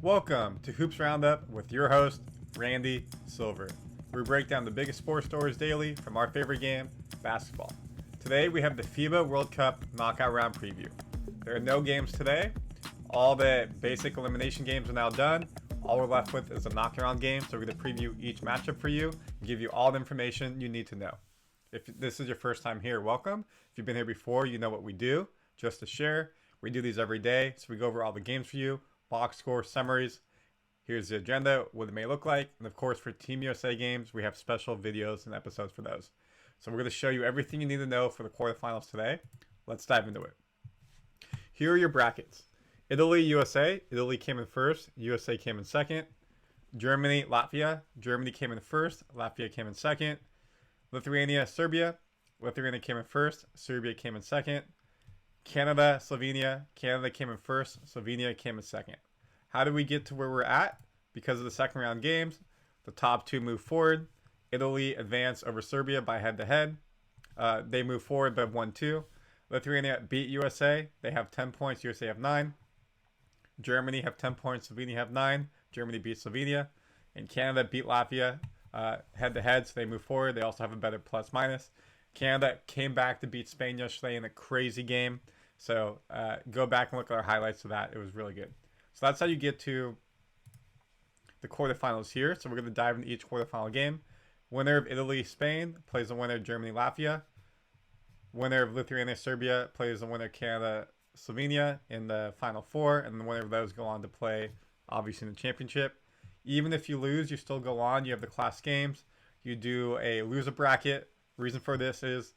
Welcome to Hoops Roundup with your host, Randy Silver. We break down the biggest sports stories daily from our favorite game, basketball. Today we have the FIBA World Cup knockout round preview. There are no games today. All the basic elimination games are now done. All we're left with is a knockout round game, so we're going to preview each matchup for you and give you all the information you need to know. If this is your first time here, welcome. If you've been here before, you know what we do. Just to share, we do these every day, so we go over all the games for you, box score, summaries. Here's the agenda, what it may look like, and of course for Team USA games, we have special videos and episodes for those. So we're going to show you everything you need to know for the quarterfinals today. Let's dive into it. Here are your brackets. Italy, USA. Italy came in first. USA came in second. Germany, Latvia. Germany came in first. Latvia came in second. Lithuania, Serbia. Lithuania came in first. Serbia came in second. Canada, Slovenia. Canada came in first. Slovenia came in second. How did we get to where we're at? Because of the second round games, the top two moved forward. Italy advanced over Serbia by head-to-head. They moved forward but 1-2. Lithuania beat USA. They have 10 points. USA have 9. Germany have 10 points. Slovenia have 9. Germany beat Slovenia. And Canada beat Latvia head-to-head, so they move forward. They also have a better plus-minus. Canada came back to beat Spain yesterday in a crazy game. So go back and look at our highlights of that. It was really good. So that's how you get to the quarterfinals here. So we're going to dive into each quarterfinal game. Winner of Italy-Spain plays the winner of Germany-Latvia. Winner of Lithuania-Serbia plays the winner of Canada-Slovenia in the Final Four. And the winner of those go on to play, obviously, in the championship. Even if you lose, you still go on. You have the class games. You do a loser bracket. Reason for this is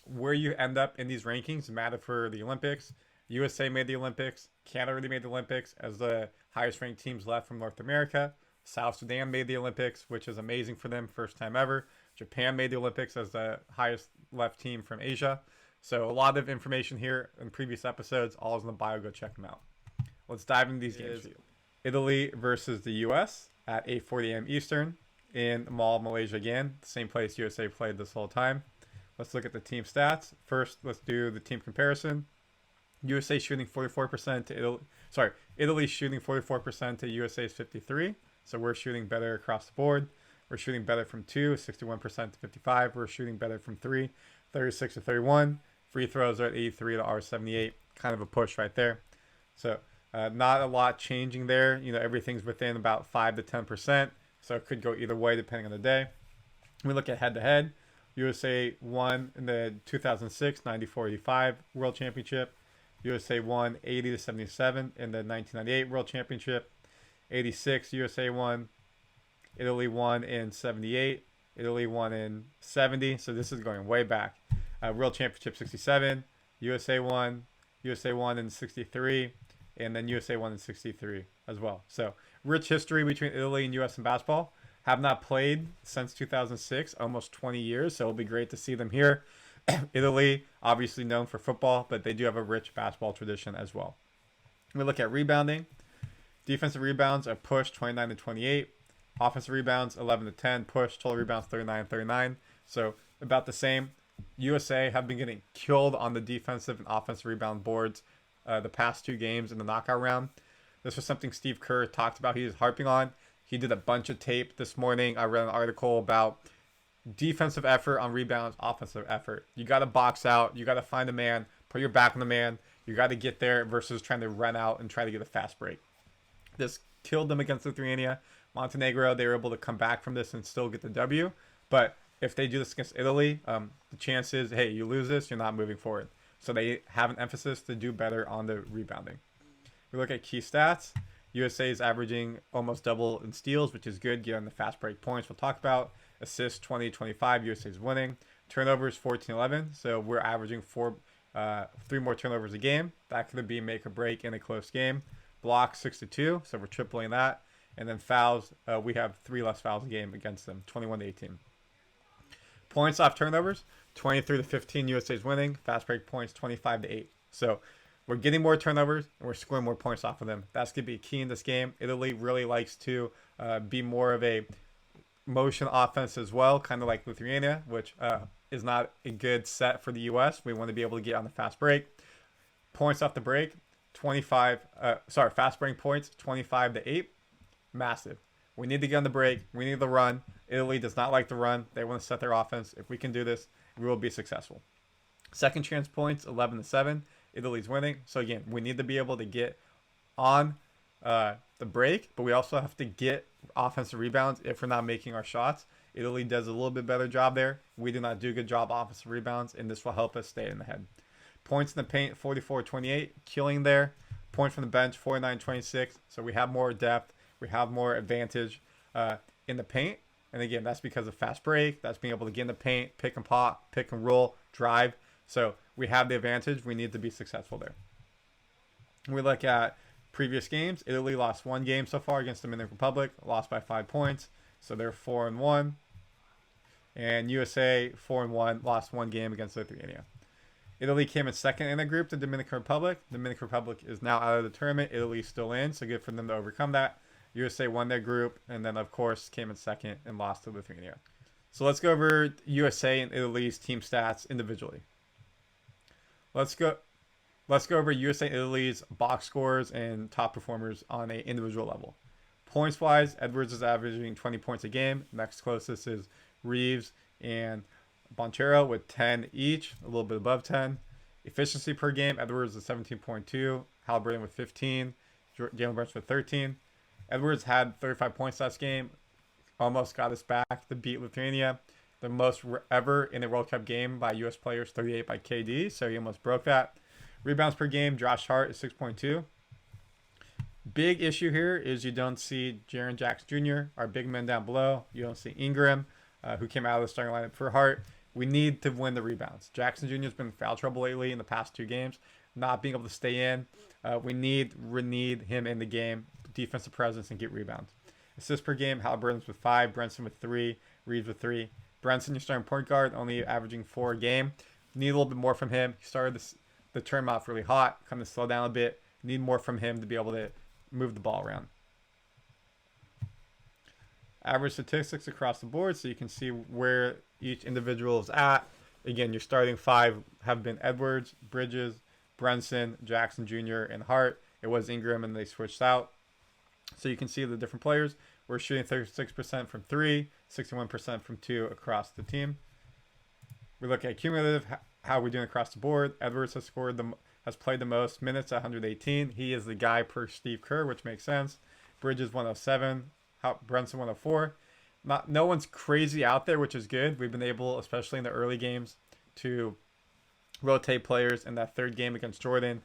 where you end up in these rankings matter for the Olympics. USA made the Olympics. Canada already made the Olympics as the highest ranked teams left from North America. South Sudan made the Olympics, which is amazing for them, first time ever. Japan made the Olympics as the highest left team from Asia. So a lot of information here in previous episodes. All is in the bio. Go check them out. Let's dive into these games. Italy versus the US at 8:40 a.m. Eastern in Mall, Malaysia again. The same place USA played this whole time. Let's look at the team stats. First, let's do the team comparison. USA shooting 44% to Italy. Sorry, Italy shooting 44% to USA's 53%. So we're shooting better across the board. We're shooting better from 2, 61% to 55%. We're shooting better from 3, 36 to 31. Free throws are at 83 to our 78. Kind of a push right there. So not a lot changing there. You know, everything's within about 5 to 10%. So it could go either way depending on the day. We look at head-to-head. USA won in the 2006 94-85 World Championship. USA won 80 to 77 in the 1998 World Championship. 86 USA won. Italy won in 78. Italy won in 70. So this is going way back. World Championship 67. USA won. USA won in 63. And then USA won in 63 as well. So rich history between Italy and US in basketball. Have not played since 2006, almost 20 years. So it'll be great to see them here. Italy, obviously known for football, but they do have a rich basketball tradition as well. We look at rebounding. Defensive rebounds are pushed 29 to 28. Offensive rebounds 11 to 10. Push total rebounds 39. So about the same. USA have been getting killed on the defensive and offensive rebound boards the past two games in the knockout round. This was something Steve Kerr talked about. He was harping on. He did a bunch of tape this morning. I read an article about defensive effort on rebounds, offensive effort. You got to box out. You got to find a man, put your back on the man. You got to get there versus trying to run out and try to get a fast break. This killed them against Lithuania. Montenegro, they were able to come back from this and still get the W. But if they do this against Italy, the chance is, hey, you lose this, you're not moving forward. So they have an emphasis to do better on the rebounding. We look at key stats. USA is averaging almost double in steals, which is good, given the fast break points we'll talk about. Assists 20-25, USA is winning. Turnovers 14-11, so we're averaging 3 more turnovers a game. That could be make or break in a close game. Blocks 6-2, so we're tripling that. And then fouls, we have 3 less fouls a game against them, 21-18. Points off turnovers, 23-15, USA is winning. Fast break points 25-8. So we're getting more turnovers and we're scoring more points off of them. That's going to be key in this game. Italy really likes to be more of a motion offense as well, kind of like Lithuania, which is not a good set for the US. We want to be able to get on the fast break. Points off the break. fast break points 25-8. Massive. We need to get on the break. We need the run. Italy does not like the run. They want to set their offense. If we can do this, we will be successful. Second chance points 11-7. Italy's winning. So again, we need to be able to get on the break, but we also have to get offensive rebounds if we're not making our shots. Italy does a little bit better job there. We do not do a good job offensive rebounds, and this will help us stay in the head. Points in the paint 44-28, killing there. Points from the bench 49-26. So we have more depth. We have more advantage in the paint. And again, that's because of fast break. That's being able to get in the paint, pick and pop, pick and roll, drive. So we have the advantage. We need to be successful there. When we look at previous games, Italy lost one game so far against the Dominican Republic, lost by 5 points. So they're 4-1. And USA 4-1, lost one game against Lithuania. Italy came in second in the group, the Dominican Republic. The Dominican Republic is now out of the tournament. Italy's still in, so good for them to overcome that. USA won their group, and then, of course, came in second and lost to Lithuania. So let's go over USA and Italy's team stats individually. Let's go over USA and Italy's box scores and top performers on an individual level. Points-wise, Edwards is averaging 20 points a game. Next closest is Reeves and Bontero with 10 each, a little bit above 10. Efficiency per game, Edwards is 17.2, Halliburton with 15, Jalen Brunson with 13. Edwards had 35 points last game, almost got us back to beat Lithuania. The most ever in a World Cup game by U.S. players, 38 by KD, so he almost broke that. Rebounds per game, Josh Hart is 6.2. Big issue here is you don't see Jaren Jackson Jr., our big men down below. You don't see Ingram, who came out of the starting lineup for Hart. We need to win the rebounds. Jackson Jr. has been in foul trouble lately in the past 2 games, not being able to stay in. We need him in the game, defensive presence, and get rebounds. Assists per game, Halliburton's with 5, Brunson with 3, Reeves with 3. Brunson, your starting point guard, only averaging 4 a game. Need a little bit more from him. He started the tournament off really hot, kind of slow down a bit. Need more from him to be able to move the ball around. Average statistics across the board, so you can see where each individual is at. Again, your starting 5 have been Edwards, Bridges, Brunson, Jackson Jr., and Hart. It was Ingram, and they switched out. So you can see the different players. We're shooting 36% from 3, 61% from 2 across the team. We look at cumulative, how we're doing across the board. Edwards has played the most minutes at 118. He is the guy per Steve Kerr, which makes sense. Bridges 107, Brunson 104. No one's crazy out there, which is good. We've been able, especially in the early games, to rotate players. In that third game against Jordan,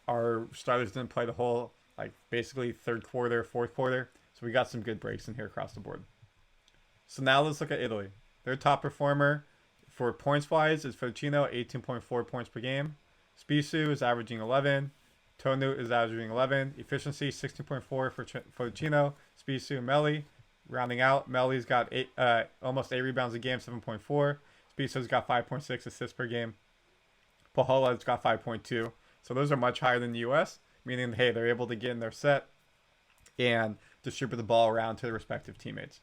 our starters didn't play the whole, basically third quarter, fourth quarter. So we got some good breaks in here across the board. So now let's look at Italy. Their top performer for points-wise is Ficino, 18.4 points per game. Spissu is averaging 11. Tonu is averaging 11. Efficiency, 16.4 for Ficino. Spissu and Melli. Rounding out, Melli's got almost 8 rebounds a game, 7.4. Spissu's got 5.6 assists per game. Pohola's got 5.2. So those are much higher than the U.S., meaning, hey, they're able to get in their set and distribute the ball around to their respective teammates.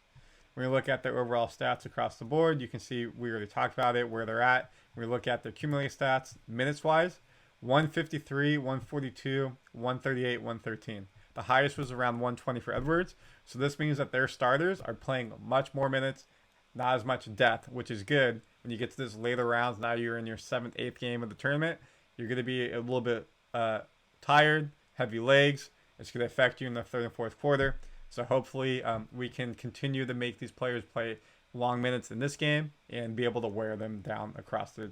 When we look at their overall stats across the board, you can see we already talked about it, where they're at. When we look at their cumulative stats, minutes-wise, 153, 142, 138, 113. The highest was around 120 for Edwards. So this means that their starters are playing much more minutes, not as much depth, which is good. When you get to this later rounds, now you're in your 7th, 8th game of the tournament, you're going to be a little bit tired, heavy legs. It's going to affect you in the 3rd and 4th quarter. So hopefully we can continue to make these players play long minutes in this game and be able to wear them down across the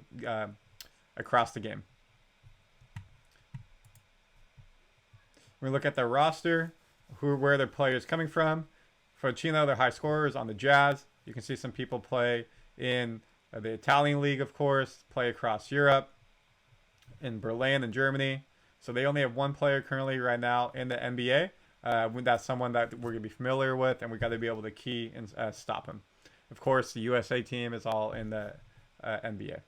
game. When we look at their roster, where their players coming from. Ficino, their high scorers on the Jazz. You can see some people play in the Italian league, of course, play across Europe, in Berlin and Germany. So they only have one player currently right now in the NBA. That's someone that we're going to be familiar with, and we got to be able to key and stop him. Of course, the USA team is all in the NBA.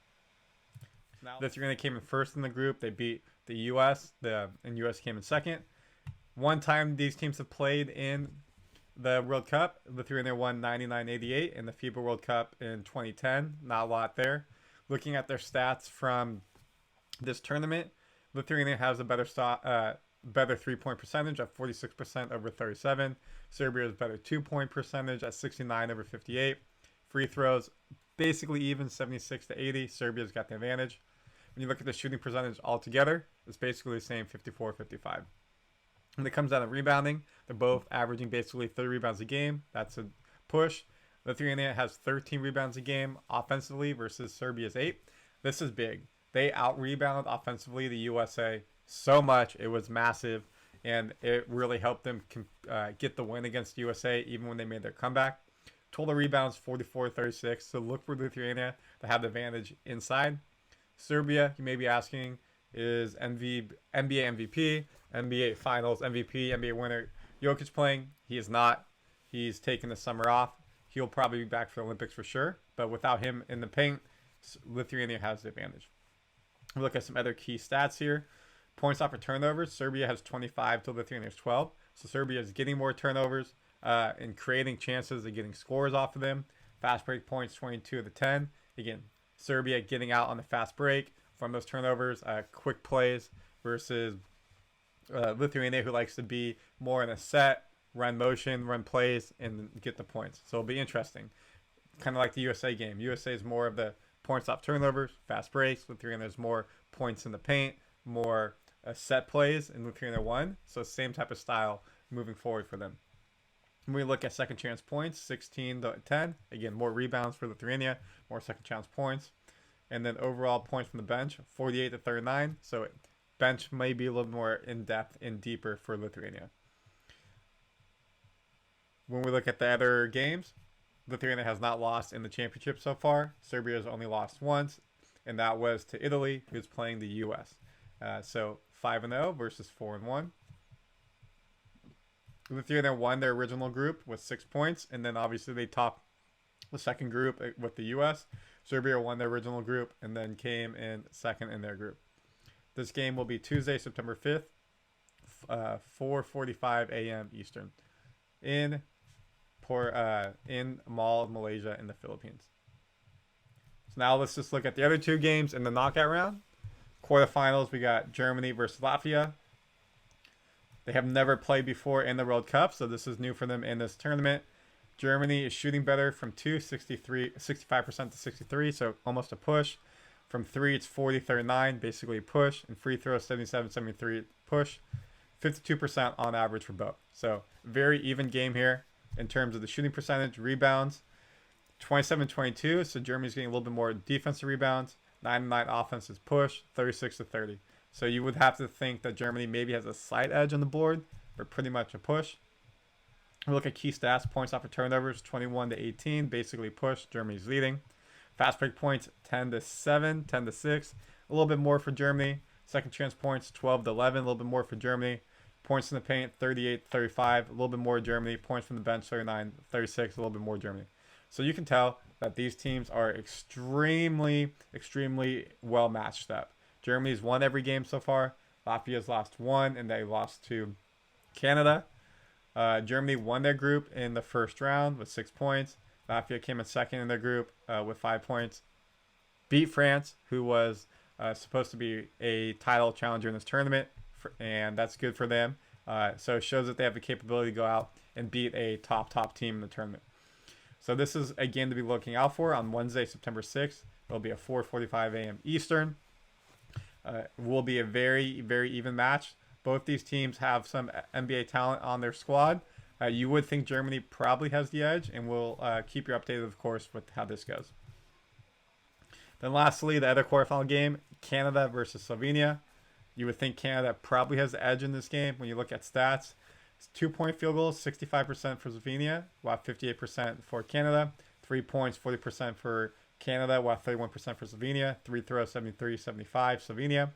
Now, Lithuania came in first in the group. They beat the US, and US came in second. One time these teams have played in the World Cup, Lithuania won 99-88 in the FIBA World Cup in 2010. Not a lot there. Looking at their stats from this tournament, Lithuania has a better better 3-point percentage at 46% over 37. Serbia's better 2-point percentage at 69 over 58. Free throws, basically even 76 to 80. Serbia's got the advantage. When you look at the shooting percentage altogether, it's basically the same 54-55. When it comes down to rebounding, they're both averaging basically 30 rebounds a game. That's a push. Lithuania has 13 rebounds a game offensively versus Serbia's 8. This is big. They out-rebound offensively the USA so much. It was massive, and it really helped them get the win against USA even when they made their comeback. Total rebounds 44-36, so look for Lithuania to have the advantage inside. Serbia, you may be asking, is NBA MVP, NBA Finals MVP, NBA winner Jokic playing? He is not. He's taking the summer off. He'll probably be back for the Olympics for sure, but without him in the paint, Lithuania has the advantage. We look at some other key stats here. Points off for turnovers. Serbia has 25 to Lithuania's 12. So Serbia is getting more turnovers and creating chances and getting scores off of them. Fast break points 22 to 10. Again, Serbia getting out on the fast break from those turnovers, quick plays versus Lithuania, who likes to be more in a set, run motion, run plays, and get the points. So it'll be interesting. Kind of like the USA game. USA is more of the points off turnovers, fast breaks. Lithuania is more points in the paint, more set plays, and Lithuania won. So same type of style moving forward for them. When we look at second chance points, 16 to 10. Again, more rebounds for Lithuania, more second chance points. And then overall points from the bench, 48 to 39. So bench may be a little more in-depth and deeper for Lithuania. When we look at the other games, Lithuania has not lost in the championship so far. Serbia has only lost once, and that was to Italy, who's playing the U.S. So 5-0 versus 4-1. Lithuania won their original group with 6 points, and then obviously they topped the second group with the U.S. Serbia won their original group and then came in second in their group. This game will be Tuesday, September 5th, 4:45 a.m. Eastern, in Mall of Malaysia in the Philippines. So now let's just look at the other two games in the knockout round. Quarterfinals, we got Germany versus Latvia. They have never played before in the World Cup, so this is new for them in this tournament. Germany is shooting better from 65% to 63, so almost a push. From 3, it's 40-39, basically a push. And free throws, 77-73, push. 52% on average for both. So very even game here in terms of the shooting percentage. Rebounds, 27-22, so Germany's getting a little bit more defensive rebounds. 9-9 offensive push, 36-30. So you would have to think that Germany maybe has a slight edge on the board, but pretty much a push. We look at key stats. Points off of turnovers, 21-18, basically push. Germany's leading. Fast break points, 10-7, 10-6. A little bit more for Germany. Second chance points, 12-11, a little bit more for Germany. Points in the paint, 38-35, a little bit more Germany. Points from the bench, 39-36, a little bit more Germany. So you can tell that these teams are extremely, extremely well matched up. Germany's won every game so far. Latvia's lost one, and they lost to Canada. Germany won their group in the first round with 6 points. Latvia came in second in their group with 5 points. Beat France, who was supposed to be a title challenger in this tournament, and that's good for them. So it shows that they have the capability to go out and beat a top team in the tournament. So this is a game to be looking out for on Wednesday, September 6th. It'll be a 4:45 a.m. Eastern. Will be a very, very even match. Both these teams have some NBA talent on their squad. You would think Germany probably has the edge, and we'll keep you updated, of course, with how this goes. Then lastly, the other quarterfinal game, Canada versus Slovenia. You would think Canada probably has the edge in this game when you look at stats. It's 2-point field goals, 65% for Slovenia, while 58% for Canada. 3 points, 40% for Canada, while 31% for Slovenia. 3 throws, 73-75 Slovenia.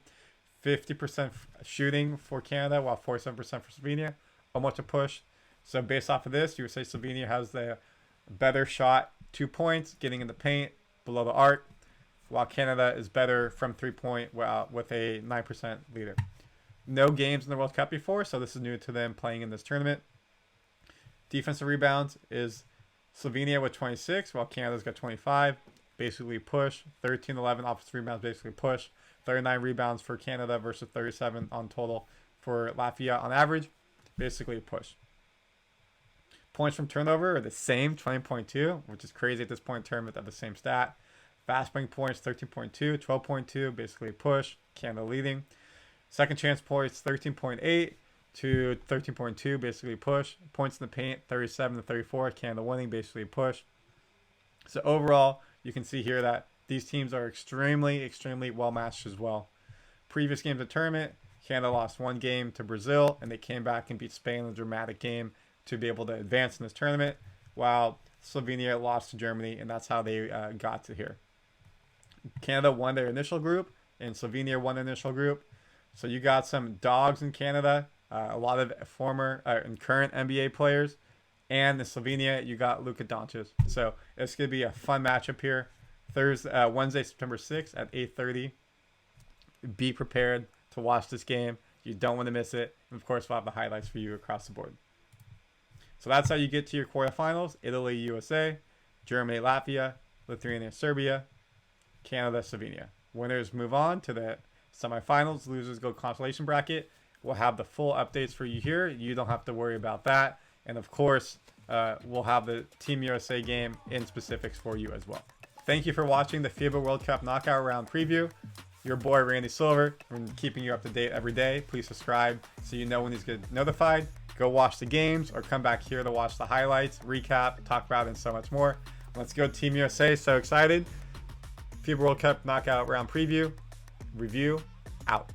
50% shooting for Canada, while 47% for Slovenia. Almost a push. So based off of this, you would say Slovenia has the better shot, 2 points, getting in the paint below the arc, while Canada is better from 3-point with a 9% leader. No games in the World Cup before, so this is new to them playing in this tournament. Defensive rebounds is Slovenia with 26, while Canada's got 25. Basically push. 13-11 offensive rebounds, basically push. 39 rebounds for Canada versus 37 on total for Latvia on average. Basically a push. Points from turnover are the same, 20.2, which is crazy at this point in tournament at the same stat. Fast break points, 13.2, 12.2, basically a push. Canada leading. Second chance points, 13.8 to 13.2, basically a push. Points in the paint, 37 to 34, Canada winning, basically a push. So overall, you can see here that these teams are extremely, extremely well matched as well. Previous games of the tournament, Canada lost one game to Brazil, and they came back and beat Spain in a dramatic game to be able to advance in this tournament, while Slovenia lost to Germany, and that's how they got to here. Canada won their initial group, and Slovenia won their initial group. So you got some dogs in Canada, a lot of former and current NBA players, and in Slovenia you got Luka Doncic. So it's going to be a fun matchup here. Wednesday, September 6th at 8:30. Be prepared to watch this game. You don't want to miss it. And of course, we'll have the highlights for you across the board. So that's how you get to your quarterfinals. Italy, USA, Germany, Latvia, Lithuania, Serbia, Canada, Slovenia. Winners move on to the semifinals. Losers go consolation bracket. We'll have the full updates for you here. You don't have to worry about that. And of course, we'll have the Team USA game in specifics for you as well. Thank you for watching the FIBA World Cup knockout round preview. Your boy Randy Silver, and keeping you up to date every day. Please subscribe so you know when these get notified. Go watch the games or come back here to watch the highlights, recap, talk about it, and so much more. Let's go Team USA. So excited. FIBA World Cup knockout round preview. Review out.